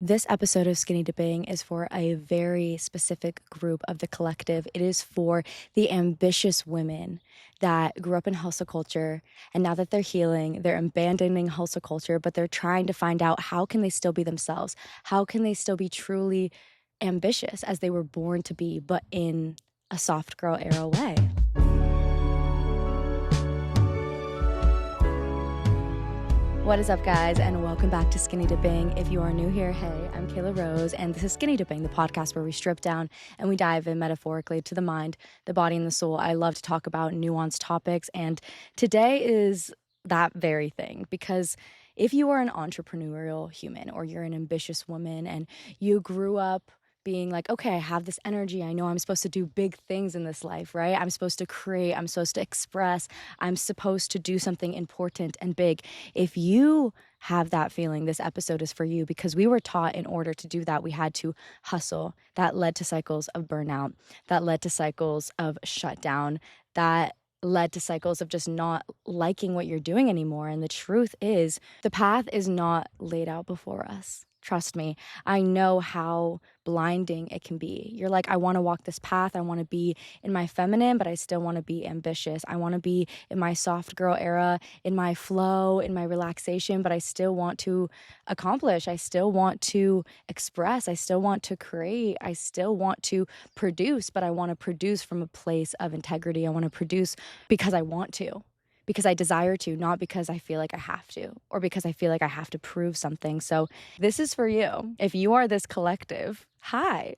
This episode of Skinny Dipping is for a very specific group of the collective. It is for the ambitious women that grew up in hustle culture, and now that they're healing, they're abandoning hustle culture, but they're trying to find out how can they still be themselves? How can they still be truly ambitious as they were born to be, but in a soft girl era way? What is up, guys, and welcome back to Skinny Dipping. If you are new here, hey, I'm Kayla Rose, and this is Skinny Dipping, the podcast where we strip down and we dive in metaphorically to the mind, the body, and the soul. I love to talk about nuanced topics, and today is that very thing, because if you are an entrepreneurial human or you're an ambitious woman and you grew up being like, okay, I have this energy. I know I'm supposed to do big things in this life, right? I'm supposed to create. I'm supposed to express. I'm supposed to do something important and big. If you have that feeling, this episode is for you, because we were taught in order to do that, we had to hustle. That led to cycles of burnout. That led to cycles of shutdown. That led to cycles of just not liking what you're doing anymore. And the truth is, the path is not laid out before us. Trust me, I know how blinding it can be. You're like, I want to walk this path. I want to be in my feminine, but I still want to be ambitious. I want to be in my soft girl era, in my flow, in my relaxation, but I still want to accomplish. I still want to express. I still want to create. I still want to produce, but I want to produce from a place of integrity. I want to produce because I want to, because I desire to, not because I feel like I have to, or because I feel like I have to prove something. So this is for you. If you are this collective, hi.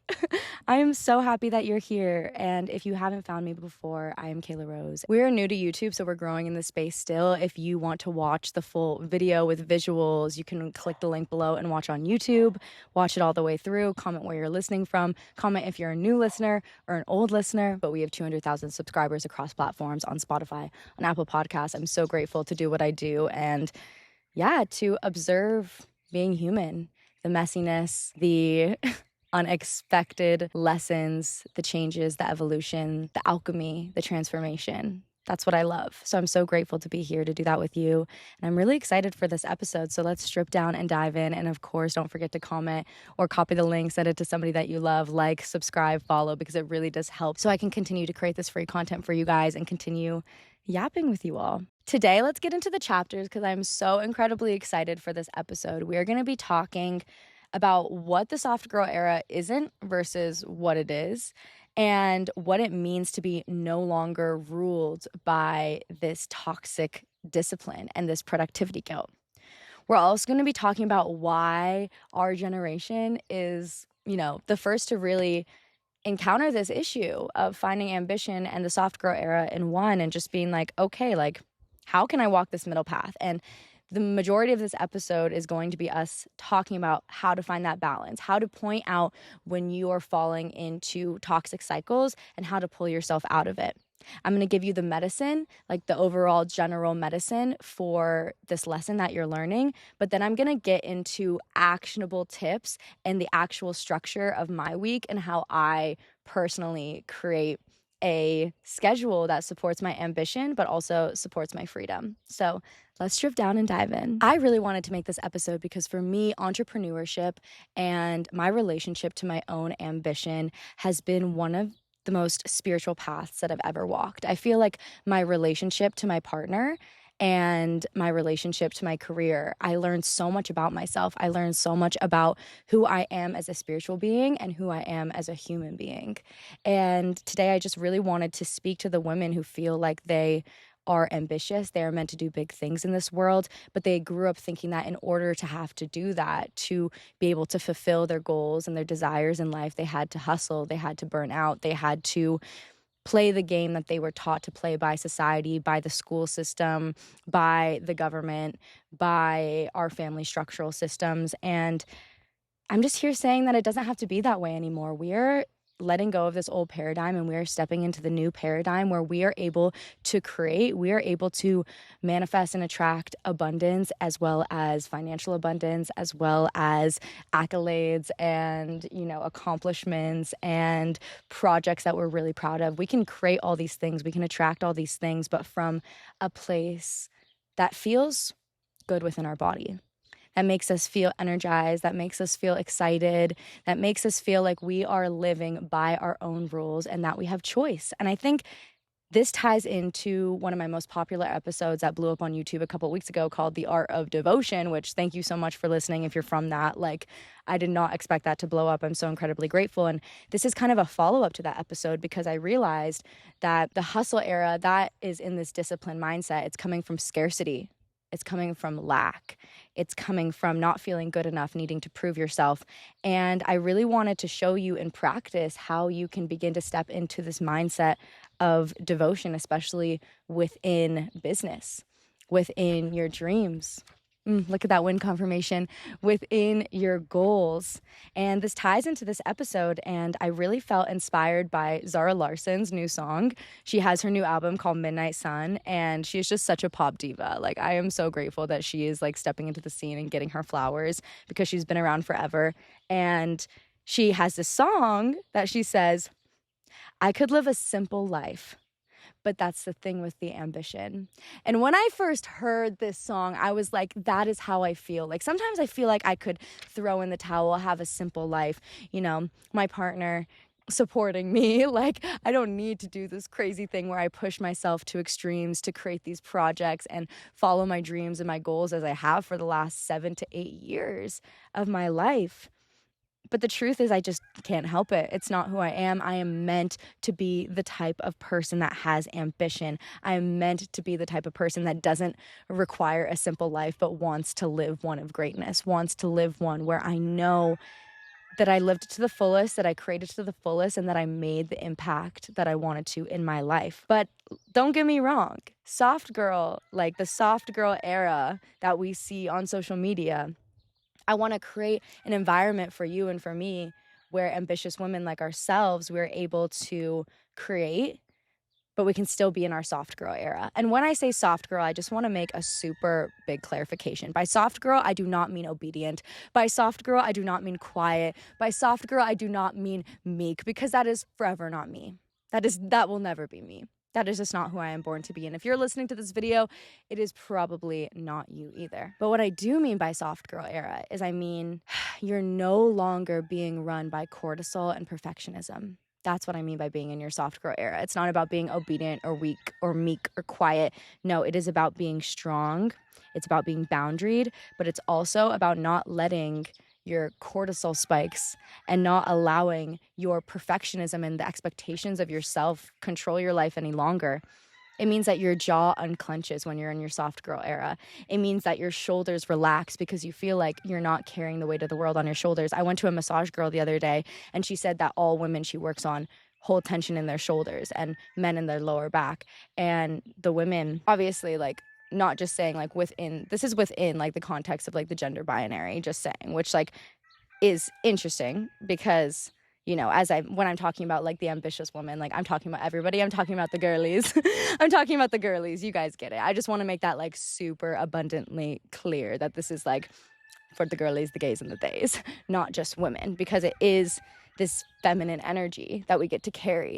I am so happy that you're here. And if you haven't found me before, I am Kayla Rose. We're new to YouTube, so we're growing in this space still. If you want to watch the full video with visuals, you can click the link below and watch on YouTube. Watch it all the way through. Comment where you're listening from. Comment if you're a new listener or an old listener. But we have 200,000 subscribers across platforms, on Spotify, on Apple Podcasts. I'm so grateful to do what I do, and to observe being human, the messiness, the unexpected lessons, the changes, the evolution, the alchemy, the transformation. That's what I love. So I'm so grateful to be here to do that with you. And I'm really excited for this episode. So let's strip down and dive in. And of course, don't forget to comment or copy the link, send it to somebody that you love, like, subscribe, follow, because it really does help so I can continue to create this free content for you guys and continue yapping with you all. Today, let's get into the chapters because I'm so incredibly excited for this episode. We are going to be talking about what the soft girl era isn't versus what it is, and what it means to be no longer ruled by this toxic discipline and this productivity guilt. We're also going to be talking about why our generation is, the first to really encounter this issue of finding ambition and the soft girl era in one, and just being like, okay, like, how can I walk this middle path? And the majority of this episode is going to be us talking about how to find that balance, how to point out when you are falling into toxic cycles and how to pull yourself out of it. I'm going to give you the medicine, like the overall general medicine for this lesson that you're learning, but then I'm going to get into actionable tips and the actual structure of my week and how I personally create a schedule that supports my ambition, but also supports my freedom. So let's strip down and dive in. I really wanted to make this episode because for me, entrepreneurship and my relationship to my own ambition has been one of the most spiritual paths that I've ever walked. I feel like my relationship to my partner and my relationship to my career, I learned so much about myself. I learned so much about who I am as a spiritual being and who I am as a human being. And today I just really wanted to speak to the women who feel like they are ambitious. They are meant to do big things in this world, but they grew up thinking that in order to have to do that, to be able to fulfill their goals and their desires in life, they had to hustle, they had to burn out, they had to play the game that they were taught to play by society, by the school system, by the government, by our family structural systems. And I'm just here saying that it doesn't have to be that way anymore. We're letting go of this old paradigm and we are stepping into the new paradigm where we are able to create, we are able to manifest and attract abundance, as well as financial abundance, as well as accolades and, accomplishments and projects that we're really proud of. We can create all these things, we can attract all these things, but from a place that feels good within our body, that makes us feel energized, that makes us feel excited, that makes us feel like we are living by our own rules and that we have choice. And I think this ties into one of my most popular episodes that blew up on YouTube a couple weeks ago called The Art of Devotion, which thank you so much for listening if you're from that. Like, I did not expect that to blow up. I'm so incredibly grateful. And this is kind of a follow-up to that episode because I realized that the hustle era that is in this discipline mindset, it's coming from scarcity. It's coming from lack. It's coming from not feeling good enough, needing to prove yourself. And I really wanted to show you in practice how you can begin to step into this mindset of devotion, especially within business, within your dreams. Look at that win confirmation, within your goals. And this ties into this episode, and I really felt inspired by Zara Larsson's new song. She has her new album called Midnight Sun, and she's just such a pop diva. Like, I am so grateful that she is like stepping into the scene and getting her flowers because she's been around forever. And she has this song that she says, I could live a simple life, but that's the thing with the ambition. And when I first heard this song, I was like, that is how I feel. Like, sometimes I feel like I could throw in the towel, have a simple life, you know, my partner supporting me. Like, I don't need to do this crazy thing where I push myself to extremes to create these projects and follow my dreams and my goals as I have for the last 7 to 8 years of my life. But the truth is, I just can't help it. It's not who I am. I am meant to be the type of person that has ambition. I am meant to be the type of person that doesn't require a simple life, but wants to live one of greatness, wants to live one where I know that I lived it to the fullest, that I created to the fullest, and that I made the impact that I wanted to in my life. But don't get me wrong, soft girl, like the soft girl era that we see on social media, I want to create an environment for you and for me where ambitious women like ourselves, we're able to create, but we can still be in our soft girl era. And when I say soft girl, I just want to make a super big clarification. By soft girl, I do not mean obedient. By soft girl, I do not mean quiet. By soft girl, I do not mean meek, because that is forever not me. That will never be me. That is just not who I am born to be. And if you're listening to this video, it is probably not you either. But what I do mean by soft girl era is, I mean, you're no longer being run by cortisol and perfectionism. That's what I mean by being in your soft girl era. It's not about being obedient or weak or meek or quiet. No, it is about being strong. It's about being boundaried, but it's also about not letting your cortisol spikes and not allowing your perfectionism and the expectations of yourself control your life any longer. It means that your jaw unclenches when you're in your soft girl era. It means that your shoulders relax because you feel like you're not carrying the weight of the world on your shoulders. I went to a massage girl the other day, and she said that all women she works on hold tension in their shoulders and men in their lower back. And the women, obviously, like, not just saying like this is within like the context of like the gender binary, just saying, which like is interesting because, you know, when I'm talking about like the ambitious woman, like I'm talking about everybody. I'm talking about the girlies. I'm talking about the girlies. You guys get it. I just want to make that like super abundantly clear that this is like for the girlies, the gays, and the theys, not just women, because it is this feminine energy that we get to carry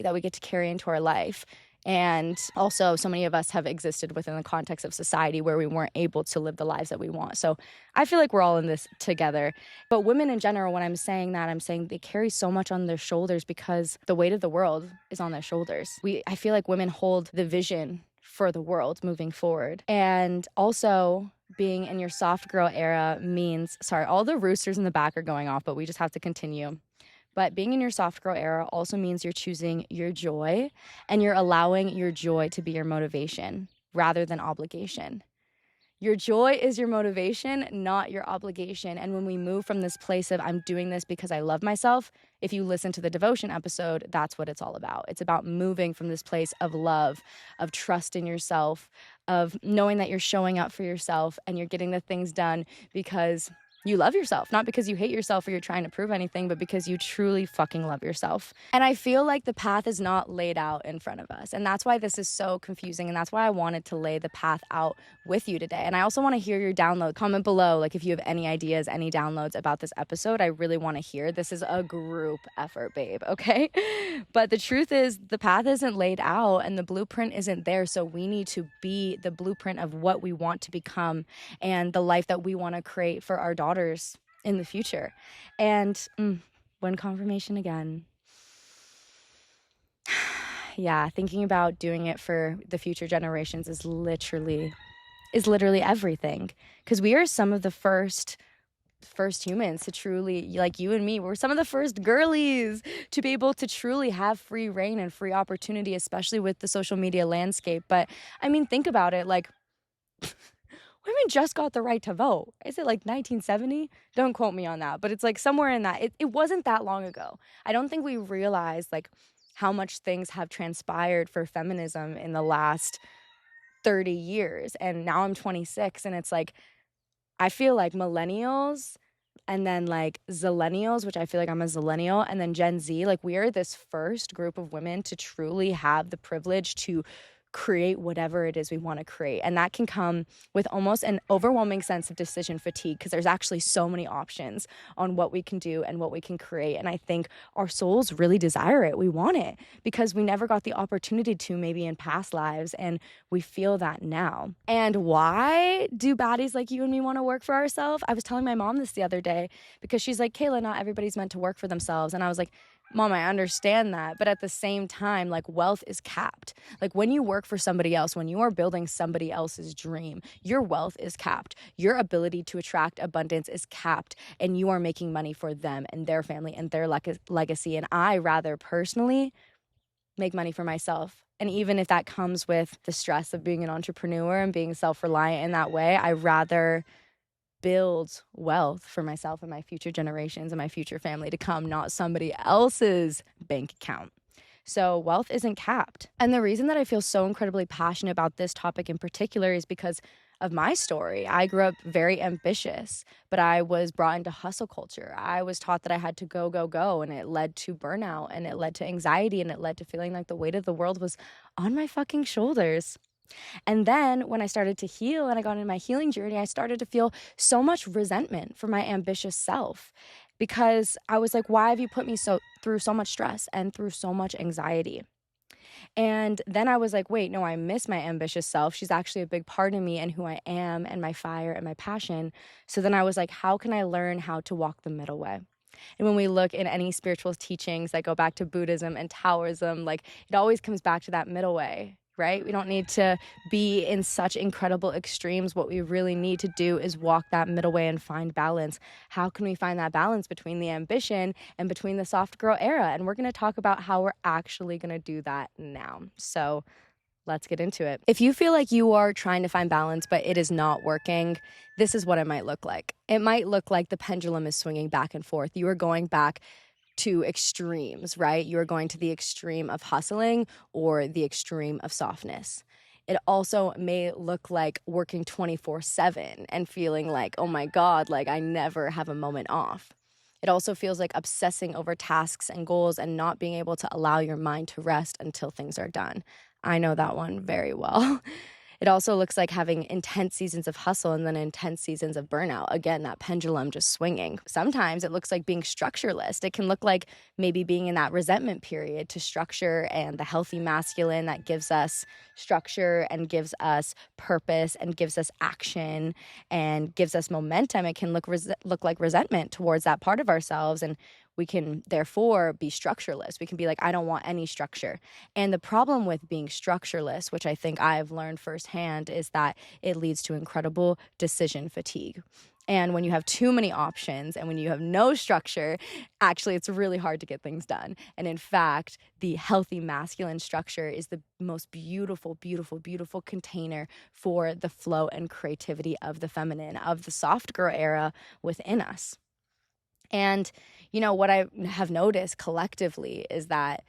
into our life. And also, so many of us have existed within the context of society where we weren't able to live the lives that we want. So I feel like we're all in this together. But women in general, when I'm saying that, I'm saying they carry so much on their shoulders because the weight of the world is on their shoulders. I feel like women hold the vision for the world moving forward. And also, being in your soft girl era means, sorry, all the roosters in the back are going off, but we just have to continue. But being in your soft girl era also means you're choosing your joy and you're allowing your joy to be your motivation rather than obligation. Your joy is your motivation, not your obligation. And when we move from this place of I'm doing this because I love myself, if you listen to the devotion episode, that's what it's all about. It's about moving from this place of love, of trust in yourself, of knowing that you're showing up for yourself and you're getting the things done because you love yourself, not because you hate yourself or you're trying to prove anything, but because you truly fucking love yourself. And I feel like the path is not laid out in front of us. And that's why this is so confusing. And that's why I wanted to lay the path out with you today. And I also want to hear your download. Comment below, like if you have any ideas, any downloads about this episode. I really want to hear. This is a group effort, babe, okay? But the truth is the path isn't laid out and the blueprint isn't there. So we need to be the blueprint of what we want to become and the life that we want to create for our daughters in the future. And when confirmation again. Yeah, thinking about doing it for the future generations is literally everything, because we are some of the first humans to truly, like you and me, we're some of the first girlies to be able to truly have free reign and free opportunity, especially with the social media landscape. But I mean, think about it, like women just got the right to vote. Is it like 1970? Don't quote me on that, but it's like somewhere in that. It wasn't that long ago. I don't think we realize like how much things have transpired for feminism in the last 30 years. And now I'm 26, and it's like, I feel like millennials and then like zillennials, which I feel like I'm a zillennial, and then Gen Z, like we are this first group of women to truly have the privilege to create whatever it is we want to create. And that can come with almost an overwhelming sense of decision fatigue, because there's actually so many options on what we can do and what we can create. And I think our souls really desire it. We want it because we never got the opportunity to, maybe in past lives, and we feel that now. And why do baddies like you and me want to work for ourselves? I was telling my mom this the other day, because she's like, Kayla, not everybody's meant to work for themselves. And I was like, Mom, I understand that, but at the same time, like, wealth is capped. Like, when you work for somebody else, when you are building somebody else's dream, your wealth is capped. Your ability to attract abundance is capped, and you are making money for them and their family and their legacy. And I rather personally make money for myself. And even if that comes with the stress of being an entrepreneur and being self-reliant in that way, I rather build wealth for myself and my future generations and my future family to come, not somebody else's bank account. So wealth isn't capped. And the reason that I feel so incredibly passionate about this topic in particular is because of my story. I grew up very ambitious, but I was brought into hustle culture. I was taught that I had to go, go, go, and it led to burnout, and it led to anxiety, and it led to feeling like the weight of the world was on my fucking shoulders. And then when I started to heal and I got into my healing journey, I started to feel so much resentment for my ambitious self, because I was like, why have you put me through so much stress and through so much anxiety? And then I was like, wait, no, I miss my ambitious self. She's actually a big part of me and who I am and my fire and my passion. So then I was like, how can I learn how to walk the middle way? And when we look in any spiritual teachings that go back to Buddhism and Taoism, like it always comes back to that middle way, right? We don't need to be in such incredible extremes. What we really need to do is walk that middle way and find balance. How can we find that balance between the ambition and between the soft girl era? And we're going to talk about how we're actually going to do that now. So let's get into it. If you feel like you are trying to find balance, but it is not working, this is what it might look like. It might look like the pendulum is swinging back and forth. You are going back to extremes, right? You're going to the extreme of hustling or the extreme of softness. It also may look like working 24/7 and feeling like, oh my God, like I never have a moment off. It also feels like obsessing over tasks and goals and not being able to allow your mind to rest until things are done. I know that one very well. It also looks like having intense seasons of hustle and then intense seasons of burnout. Again, that pendulum just swinging. Sometimes it looks like being structureless. It can look like maybe being in that resentment period to structure, and the healthy masculine that gives us structure and gives us purpose and gives us action and gives us momentum. It can look like resentment towards that part of ourselves, and we can therefore be structureless. We can be like, I don't want any structure. And the problem with being structureless, which I think I've learned firsthand, is that it leads to incredible decision fatigue. And when you have too many options and when you have no structure, actually, it's really hard to get things done. And in fact, the healthy masculine structure is the most beautiful, beautiful, beautiful container for the flow and creativity of the feminine, of the soft girl era within us. And, you know, what I have noticed collectively is that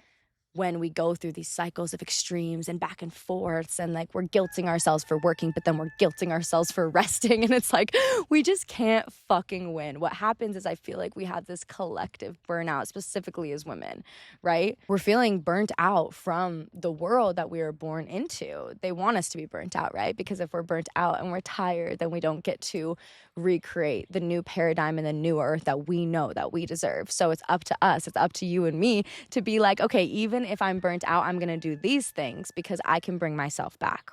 when we go through these cycles of extremes and back and forths, and like we're guilting ourselves for working, but then we're guilting ourselves for resting. And it's like, we just can't fucking win. What happens is I feel like we have this collective burnout, specifically as women, right? We're feeling burnt out from the world that we were born into. They want us to be burnt out, right? Because if we're burnt out and we're tired, then we don't get to recreate the new paradigm and the new earth that we know that we deserve. So it's up to us, it's up to you and me to be like, okay, even if I'm burnt out, I'm going to do these things because I can bring myself back.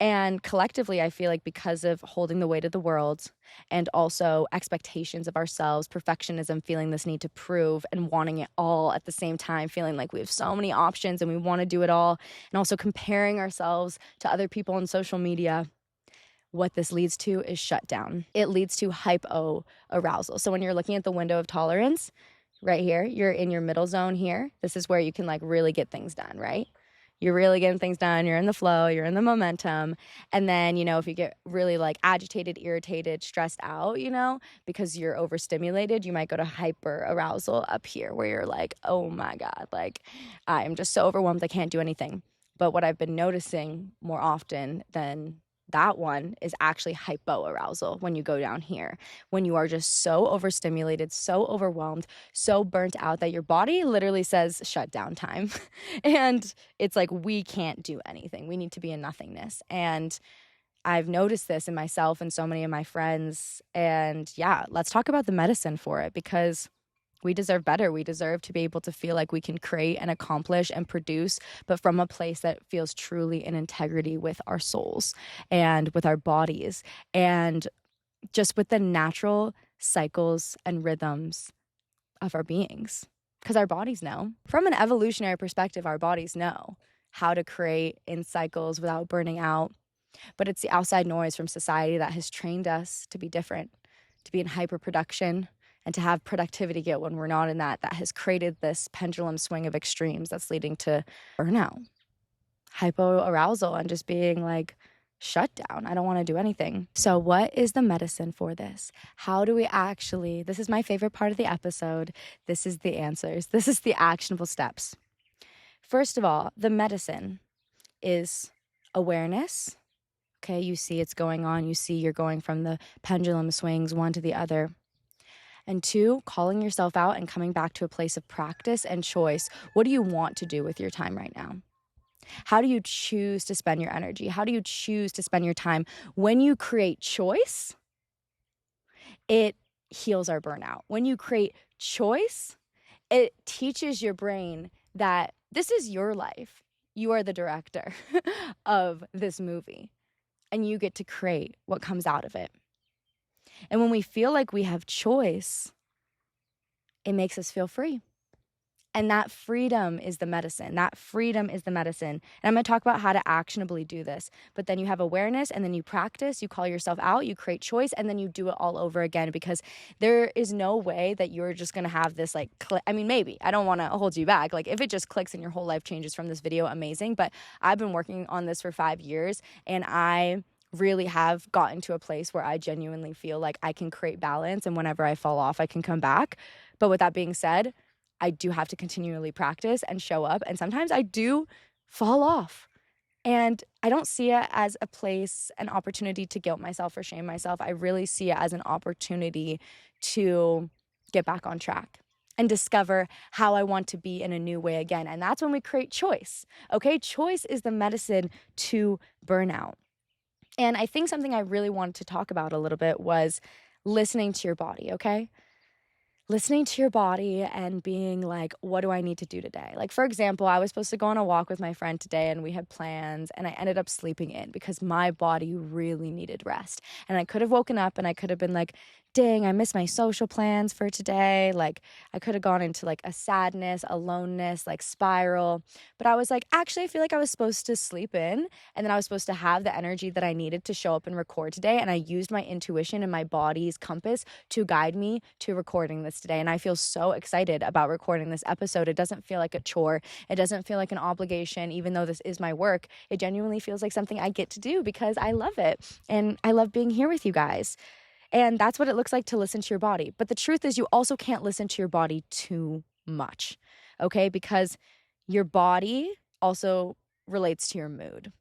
And collectively, I feel like because of holding the weight of the world and also expectations of ourselves, perfectionism, feeling this need to prove and wanting it all at the same time, feeling like we have so many options and we want to do it all, and also comparing ourselves to other people on social media, what this leads to is shutdown. It leads to hypo-arousal. So when you're looking at the window of tolerance, right here, you're in your middle zone here. This is where you can like really get things done, right? You're really getting things done. You're in the flow. You're in the momentum. And then, you know, if you get really like agitated, irritated, stressed out, you know, because you're overstimulated, you might go to hyper arousal up here where you're like, oh my God, like I am just so overwhelmed. I can't do anything. But what I've been noticing more often than that one is actually hypoarousal when you go down here, when you are just so overstimulated, so overwhelmed, so burnt out that your body literally says shutdown time. And it's like, we can't do anything. We need to be in nothingness. And I've noticed this in myself and so many of my friends. And yeah, let's talk about the medicine for it, because we deserve better. We deserve to be able to feel like we can create and accomplish and produce, but from a place that feels truly in integrity with our souls and with our bodies and just with the natural cycles and rhythms of our beings. Because our bodies know. From an evolutionary perspective, our bodies know how to create in cycles without burning out. But it's the outside noise from society that has trained us to be different, to be in hyperproduction, and to have productivity get when we're not in that has created this pendulum swing of extremes that's leading to burnout, hypoarousal, and just being like, shut down. I don't want to do anything. So what is the medicine for this? How do we actually, this is my favorite part of the episode. This is the answers. This is the actionable steps. First of all, the medicine is awareness. Okay, you see it's going on. You see you're going from the pendulum swings one to the other. And 2, calling yourself out and coming back to a place of practice and choice. What do you want to do with your time right now? How do you choose to spend your energy? How do you choose to spend your time? When you create choice, it heals our burnout. When you create choice, it teaches your brain that this is your life. You are the director of this movie, and you get to create what comes out of it. And when we feel like we have choice, it makes us feel free. And that freedom is the medicine. That freedom is the medicine. And I'm going to talk about how to actionably do this. But then you have awareness, and then you practice, you call yourself out, you create choice, and then you do it all over again, because there is no way that you're just going to have this like click. I mean, maybe. I don't want to hold you back. Like if it just clicks and your whole life changes from this video, amazing. But I've been working on this for 5 years, and I really have gotten to a place where I genuinely feel like I can create balance, and whenever I fall off, I can come back. But with that being said, I do have to continually practice and show up. And sometimes I do fall off. And I don't see it as a place, an opportunity to guilt myself or shame myself. I really see it as an opportunity to get back on track and discover how I want to be in a new way again. And that's when we create choice. Okay, choice is the medicine to burnout. And I think something I really wanted to talk about a little bit was listening to your body, okay? Listening to your body and being like, what do I need to do today? Like, for example, I was supposed to go on a walk with my friend today, and we had plans, and I ended up sleeping in because my body really needed rest. And I could have woken up and I could have been like, dang, I missed my social plans for today. Like, I could have gone into like a sadness, aloneness, like spiral. But I was like, actually, I feel like I was supposed to sleep in, and then I was supposed to have the energy that I needed to show up and record today. And I used my intuition and my body's compass to guide me to recording this today. And I feel so excited about recording this episode. It doesn't feel like a chore. It doesn't feel like an obligation, even though this is my work. It genuinely feels like something I get to do because I love it. And I love being here with you guys. And that's what it looks like to listen to your body. But the truth is, you also can't listen to your body too much, okay? Because Your body also relates to your mood.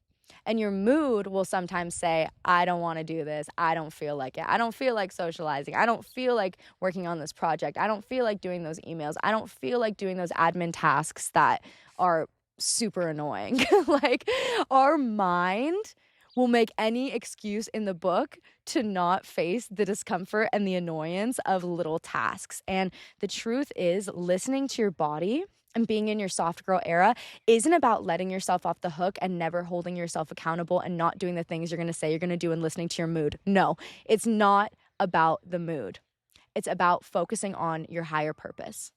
And your mood will sometimes say, I don't want to do this. I don't feel like it. I don't feel like socializing. I don't feel like working on this project. I don't feel like doing those emails. I don't feel like doing those admin tasks that are super annoying. Like, our mind will make any excuse in the book to not face the discomfort and the annoyance of little tasks. And the truth is, listening to your body and being in your soft girl era isn't about letting yourself off the hook and never holding yourself accountable and not doing the things you're going to say you're going to do and listening to your mood. No, it's not about the mood. It's about focusing on your higher purpose.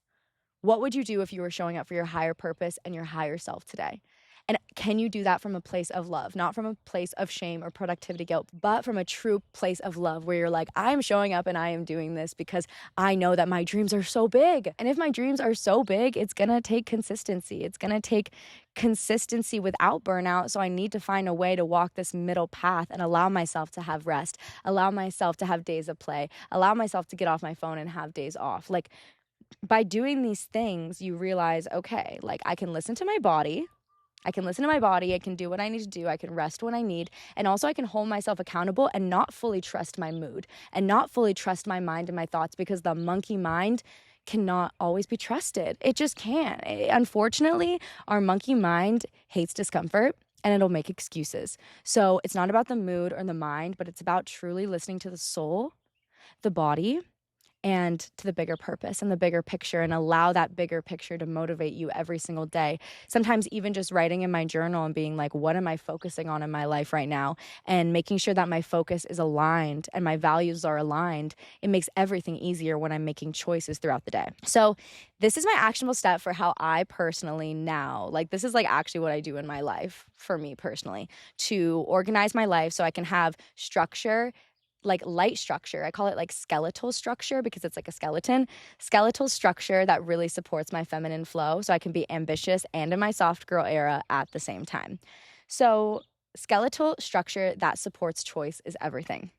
What would you do if you were showing up for your higher purpose and your higher self today? And can you do that from a place of love, not from a place of shame or productivity guilt, but from a true place of love where you're like, I'm showing up and I am doing this because I know that my dreams are so big. And if my dreams are so big, it's going to take consistency. It's going to take consistency without burnout. So I need to find a way to walk this middle path and allow myself to have rest, allow myself to have days of play, allow myself to get off my phone and have days off. Like, by doing these things, you realize, okay, like, I can listen to my body. I can do what I need to do. I can rest when I need. And also I can hold myself accountable and not fully trust my mood and not fully trust my mind and my thoughts, because the monkey mind cannot always be trusted. It just can't. Unfortunately, our monkey mind hates discomfort and it'll make excuses. So it's not about the mood or the mind, but it's about truly listening to the soul, the body, and to the bigger purpose and the bigger picture, and allow that bigger picture to motivate you every single day. Sometimes even just writing in my journal and being like, what am I focusing on in my life right now? And making sure that my focus is aligned and my values are aligned. It makes everything easier when I'm making choices throughout the day. So this is my actionable step for how I personally now, like, this is like actually what I do in my life for me personally, to organize my life so I can have structure, like light structure. I call it like skeletal structure because it's like a skeletal structure that really supports my feminine flow so I can be ambitious and in my soft girl era at the same time. So skeletal structure that supports choice is everything.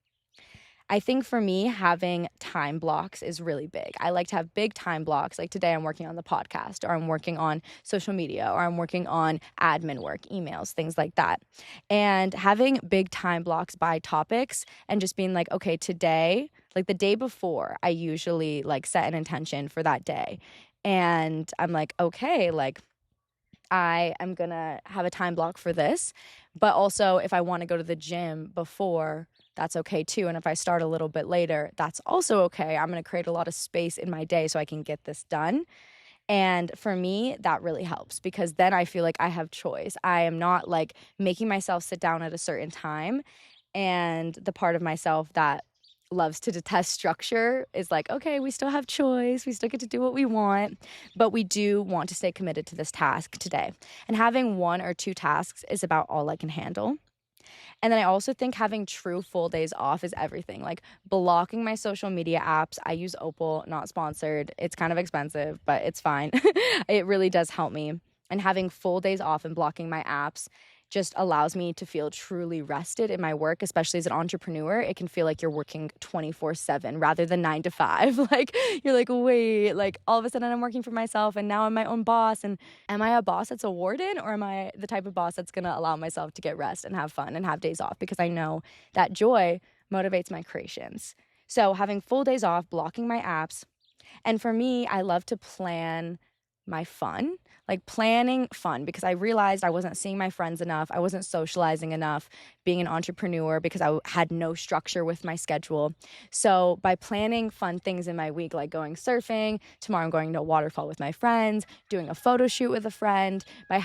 I think for me, having time blocks is really big. I like to have big time blocks. Like today I'm working on the podcast, or I'm working on social media, or I'm working on admin work, emails, things like that. And having big time blocks by topics and just being like, okay, today, like the day before, I usually like set an intention for that day. And I'm like, okay, like I am going to have a time block for this. But also if I want to go to the gym before, that's okay too. And if I start a little bit later, that's also okay. I'm going to create a lot of space in my day so I can get this done. And for me, that really helps because then I feel like I have choice. I am not like making myself sit down at a certain time. And the part of myself that loves to detest structure is like, okay, we still have choice. We still get to do what we want, but we do want to stay committed to this task today. And having one or two tasks is about all I can handle. And then I also think having true full days off is everything. Like blocking my social media apps. I use Opal, not sponsored. It's kind of expensive, but it's fine. It really does help me. And having full days off and blocking my apps just allows me to feel truly rested in my work, especially as an entrepreneur. It can feel like you're working 24/7 rather than 9 to 5. Like you're like, wait, like all of a sudden I'm working for myself and now I'm my own boss. And am I a boss that's a warden, or am I the type of boss that's going to allow myself to get rest and have fun and have days off? Because I know that joy motivates my creations. So having full days off, blocking my apps. And for me, I love to plan my fun, like planning fun, because I realized I wasn't seeing my friends enough. I wasn't socializing enough being an entrepreneur because I had no structure with my schedule. So by planning fun things in my week, like going surfing, tomorrow I'm going to a waterfall with my friends, doing a photo shoot with a friend, by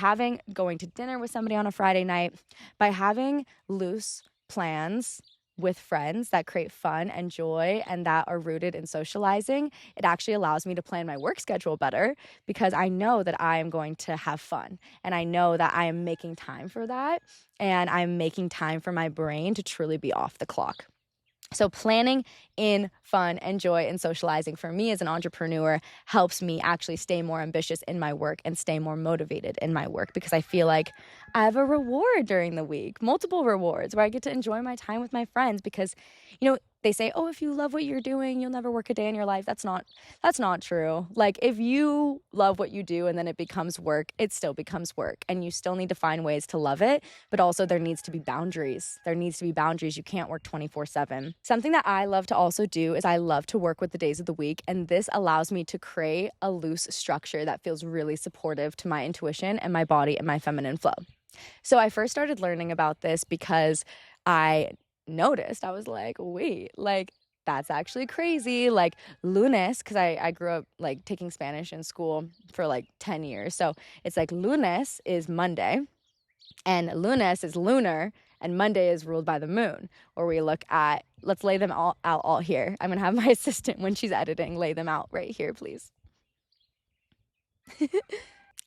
going to dinner with somebody on a Friday night, by having loose plans with friends that create fun and joy and that are rooted in socializing, it actually allows me to plan my work schedule better because I know that I am going to have fun and I know that I am making time for that and I'm making time for my brain to truly be off the clock. So planning in fun and joy and socializing for me as an entrepreneur helps me actually stay more ambitious in my work and stay more motivated in my work because I feel like I have a reward during the week, multiple rewards where I get to enjoy my time with my friends because, they say, oh, if you love what you're doing, you'll never work a day in your life. That's not true. Like, if you love what you do and then it becomes work, it still becomes work, and you still need to find ways to love it. But also there needs to be boundaries. You can't work 24/7. Something that I love to also do is I love to work with the days of the week. And this allows me to create a loose structure that feels really supportive to my intuition and my body and my feminine flow. So I first started learning about this because I noticed, I was like, wait, like, that's actually crazy. Like, lunes, because I grew up like taking Spanish in school for like 10 years. So it's like lunes is Monday, and lunes is lunar, and Monday is ruled by the moon. Or we look at, let's lay them all out all here. I'm going to have my assistant, when she's editing, lay them out right here, please.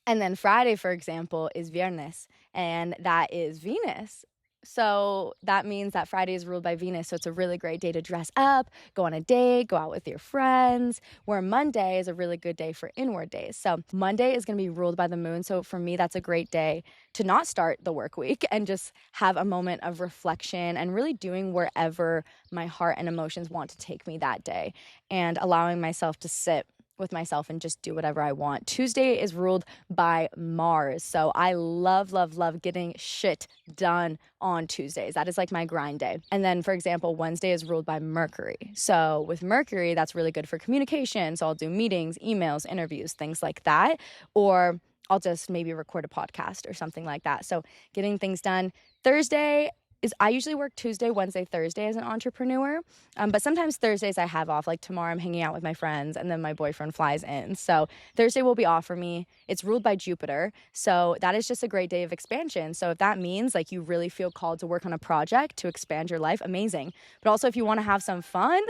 And then Friday, for example, is Viernes, and that is Venus. So that means that Friday is ruled by Venus. So it's a really great day to dress up, go on a date, go out with your friends, where Monday is a really good day for inward days. So Monday is going to be ruled by the moon. So for me, that's a great day to not start the work week and just have a moment of reflection and really doing wherever my heart and emotions want to take me that day, and allowing myself to sit with myself and just do whatever I want. Tuesday is ruled by Mars. So I love getting shit done on Tuesdays. That is like my grind day. And then, for example, Wednesday is ruled by Mercury. So with Mercury, that's really good for communication. So I'll do meetings, emails, interviews, things like that. Or I'll just maybe record a podcast or something like that. So getting things done. Thursday is, I usually work Tuesday, Wednesday, Thursday as an entrepreneur. But sometimes Thursdays I have off. Like tomorrow I'm hanging out with my friends, and then my boyfriend flies in. So Thursday will be off for me. It's ruled by Jupiter. So that is just a great day of expansion. So if that means like you really feel called to work on a project to expand your life, amazing. But also if you want to have some fun,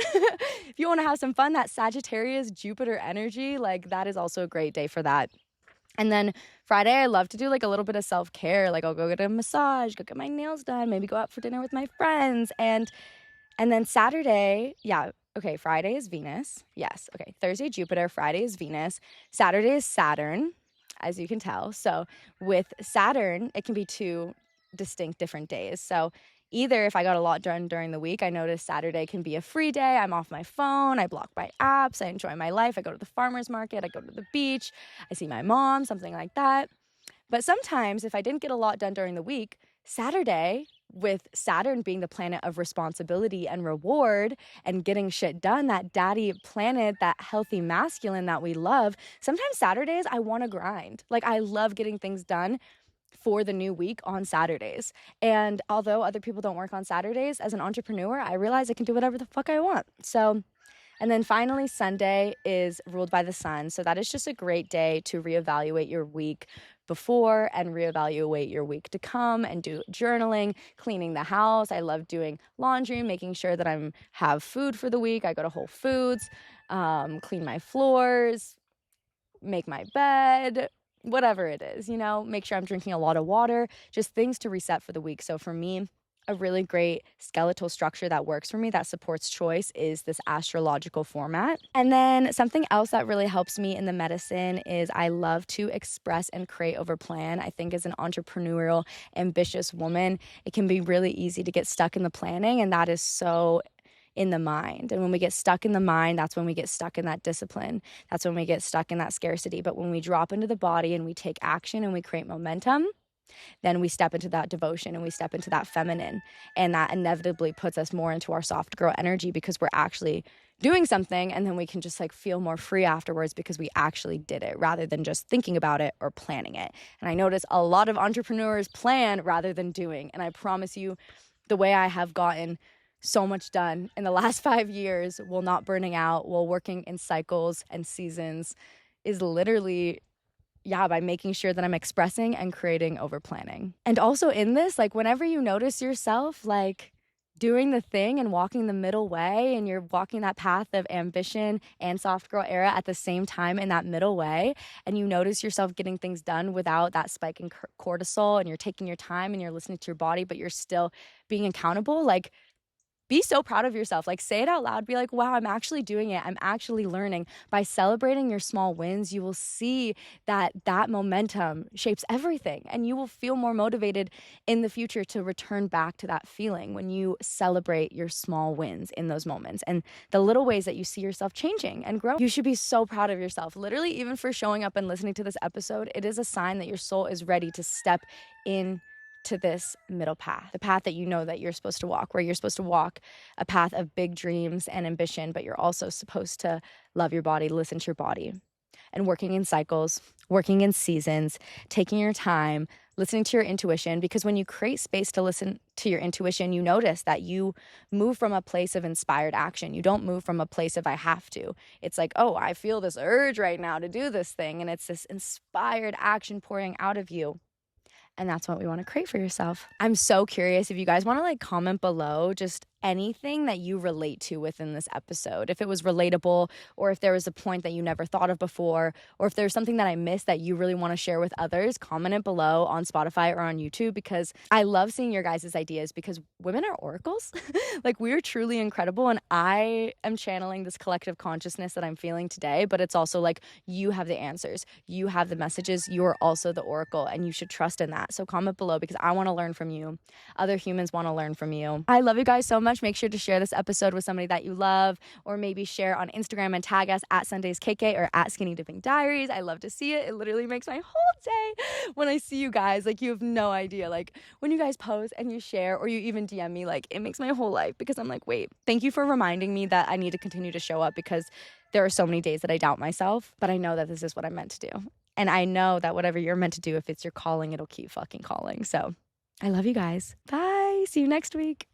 that Sagittarius Jupiter energy, like that is also a great day for that. And then Friday, I love to do like a little bit of self-care. Like I'll go get a massage, go get my nails done, maybe go out for dinner with my friends. And then Saturday, Friday is Venus. Yes. Okay. Thursday, Jupiter. Friday is Venus. Saturday is Saturn, as you can tell. So with Saturn, it can be two distinct different days. So either if I got a lot done during the week, I notice Saturday can be a free day. I'm off my phone. I block my apps. I enjoy my life. I go to the farmer's market. I go to the beach. I see my mom, something like that. But sometimes if I didn't get a lot done during the week, Saturday, with Saturn being the planet of responsibility and reward and getting shit done, that daddy planet, that healthy masculine that we love, sometimes Saturdays I want to grind. Like I love getting things done for the new week on Saturdays. And although other people don't work on Saturdays, as an entrepreneur, I realize I can do whatever the fuck I want. So, and then finally, Sunday is ruled by the sun. So that is just a great day to reevaluate your week before and reevaluate your week to come, and do journaling, cleaning the house. I love doing laundry, making sure that I have food for the week. I go to Whole Foods, clean my floors, make my bed, whatever it is, make sure I'm drinking a lot of water, just things to reset for the week. So for me, a really great skeletal structure that works for me, that supports choice, is this astrological format. And then something else that really helps me in the medicine is I love to express and create over plan. I think as an entrepreneurial, ambitious woman, it can be really easy to get stuck in the planning, and that is so in the mind. And when we get stuck in the mind, that's when we get stuck in that discipline. That's when we get stuck in that scarcity. But when we drop into the body and we take action and we create momentum, then we step into that devotion and we step into that feminine. And that inevitably puts us more into our soft girl energy, because we're actually doing something, and then we can just like feel more free afterwards because we actually did it, rather than just thinking about it or planning it. And I notice a lot of entrepreneurs plan rather than doing. And I promise you, the way I have gotten so much done in the last 5 years, while not burning out, while working in cycles and seasons, is literally by making sure that I'm expressing and creating over planning. And also in this, like whenever you notice yourself like doing the thing and walking the middle way, and you're walking that path of ambition and soft girl era at the same time in that middle way, and you notice yourself getting things done without that spike in cortisol, and you're taking your time and you're listening to your body, but you're still being accountable, like be so proud of yourself. Like, say it out loud. Be like, wow, I'm actually doing it. I'm actually learning. By celebrating your small wins, you will see that momentum shapes everything, and you will feel more motivated in the future to return back to that feeling when you celebrate your small wins in those moments and the little ways that you see yourself changing and growing. You should be so proud of yourself. Literally, even for showing up and listening to this episode, it is a sign that your soul is ready to step in to this middle path, the path that you know that you're supposed to walk, where you're supposed to walk a path of big dreams and ambition, but you're also supposed to love your body, listen to your body, and working in cycles, working in seasons, taking your time, listening to your intuition. Because when you create space to listen to your intuition, you notice that you move from a place of inspired action. You don't move from a place of I have to. It's like, oh, I feel this urge right now to do this thing. And it's this inspired action pouring out of you. And that's what we want to create for yourself. I'm so curious if you guys want to like comment below just anything that you relate to within this episode. If it was relatable, or if there was a point that you never thought of before, or if there's something that I missed that you really want to share with others, comment it below on Spotify or on YouTube, because I love seeing your guys' ideas, because women are oracles. Like, we're truly incredible. And I am channeling this collective consciousness that I'm feeling today, but it's also like, you have the answers. You have the messages. You are also the oracle, and you should trust in that. So comment below, because I want to learn from you. Other humans want to learn from you. I love you guys so much. Make sure to share this episode with somebody that you love, or maybe share on Instagram and tag us at SundaysKK or at Skinny Dipping Diaries. I love to see it. It literally makes my whole day when I see you guys. Like, you have no idea. Like, when you guys post and you share, or you even DM me, like, it makes my whole life, because I'm like, wait, thank you for reminding me that I need to continue to show up, because there are so many days that I doubt myself, but I know that this is what I'm meant to do. And I know that whatever you're meant to do, if it's your calling, it'll keep fucking calling. So I love you guys. Bye. See you next week.